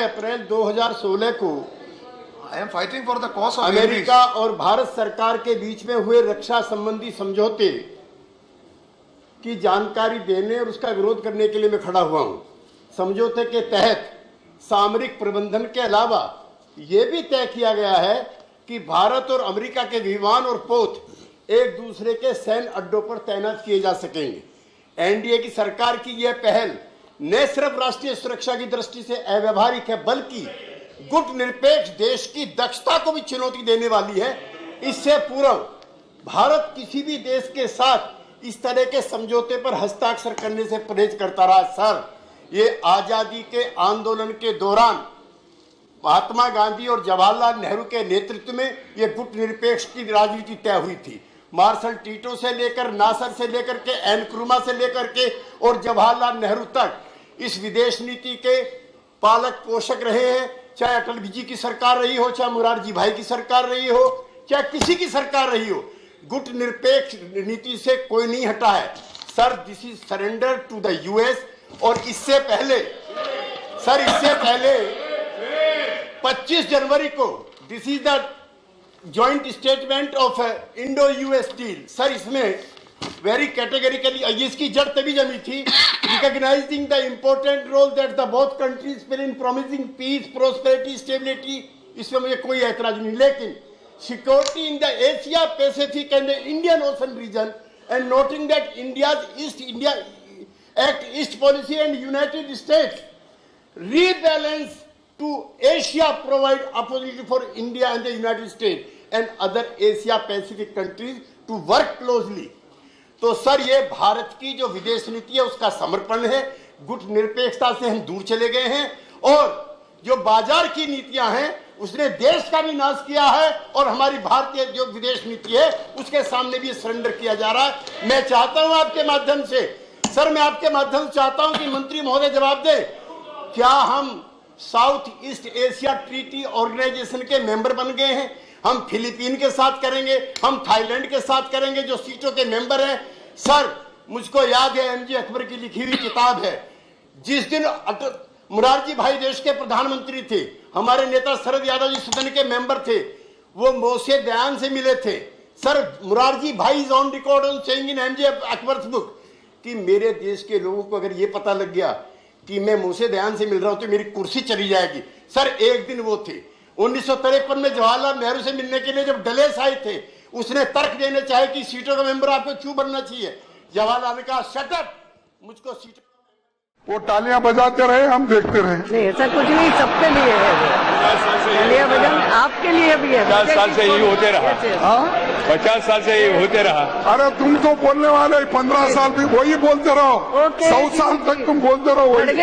अप्रैल 2016 को I am fighting for the cause of America और भारत सरकार के बीच में हुए रक्षा संबंधी समझौते की जानकारी देने और उसका विरोध करने के लिए मैं खड़ा हुआ हूं। समझौते के तहत सामरिक प्रबंधन के अलावा यह भी तय किया गया है कि भारत और अमेरिका के विमान और पोत एक दूसरे के सैन्य अड्डों पर तैनात किए जा सकेंगे। एनडीए की सरकार की यह पहल न सिर्फ राष्ट्रीय सुरक्षा की दृष्टि से अव्यावहारिक है, बल्कि गुट निरपेक्ष देश की दक्षता को भी चुनौती देने वाली है। इससे पूर्व भारत किसी भी देश के साथ इस तरह के समझौते पर हस्ताक्षर करने से परहेज करता रहा। सर, ये आजादी के आंदोलन के दौरान महात्मा गांधी और जवाहरलाल नेहरू के नेतृत्व में यह गुट निरपेक्ष की राजनीति तय हुई थी। मार्शल टीटो से लेकर नासर से लेकर के एनक्रुमा से लेकर के और जवाहरलाल नेहरू तक इस विदेश नीति के पालक पोषक रहे हैं। चाहे अटल जी की सरकार रही हो, चाहे मोरारजी भाई की सरकार रही हो, चाहे किसी की सरकार रही हो, गुट निरपेक्ष नीति से कोई नहीं हटा है। Sir, this is surrender to the US. और इससे पहले 25 जनवरी को this is the joint statement of Indo US deal. Sir, इसमें वेरी कैटेगरिकली इसकी जड़ तभी जमी थी, recognising the important role that the both countries play in promising peace, prosperity, stability. इसमें मुझे कोई ऐतराज नहीं, लेकिन security in the Asia Pacific and the Indian Ocean region and noting that India's east India act east policy and United states rebalance to Asia provide opportunity for India and the United States and other Asia Pacific countries to work closely। तो sir, ये भारत की जो विदेश नीति है उसका समर्पण है। गुट निरपेक्षता से हम दूर चले गए हैं और जो बाजार की नीतियां हैं उसने देश का भी नाश किया है और हमारी भारतीय जो विदेश नीति है उसके सामने भी सरेंडर किया जा रहा है। मैं चाहता हूं आपके माध्यम से, सर, मैं आपके माध्यम से चाहता हूं कि मंत्री महोदय जवाब दें, क्या हम South East Asia Treaty Organisation के मेंबर बन गए हैं? हम फिलीपीन के साथ करेंगे, हम थाईलैंड के साथ करेंगे जो सीटों के मेंबर हैं। सर, मुझको याद है एमजे अकबर की लिखी हुई किताब है, जिस दिन मोरारजी भाई देश के प्रधानमंत्री थे, हमारे नेता शरद यादव जी सदन के मेंबर थे, वो मोसे दयान से मिले थे। सर, मोरारजी भाई is on record on saying in MJ Akbar book कि मेरे देश के लोगों को अगर ये पता लग गया कि मैं मोसे दयान से मिल रहा हूं तो मेरी कुर्सी चली जाएगी। सर, एक दिन वो थे 1953 में जवाहरलाल नेहरू से मिलने के लिए जब डलेस आए थे, उसने तर्क देने चाहे कि सीटों का मेंबर आपको क्यों बनना चाहिए। जवाहरलाल ने कहा, शट अप, मुझको सीट। वो तालियां बजाते रहे, हम देखते रहे। नहीं, ऐसा कुछ नहीं, सबके लिए है। तालियां बजाना आपके लिए भी है। 50 साल से ये होते रहा। 50 साल से ये होते रहा। अरे तुम तो बोलने वाले 15 साल भी वही बोलते रहो, 100 साल तक तुम बोलते रहो वही।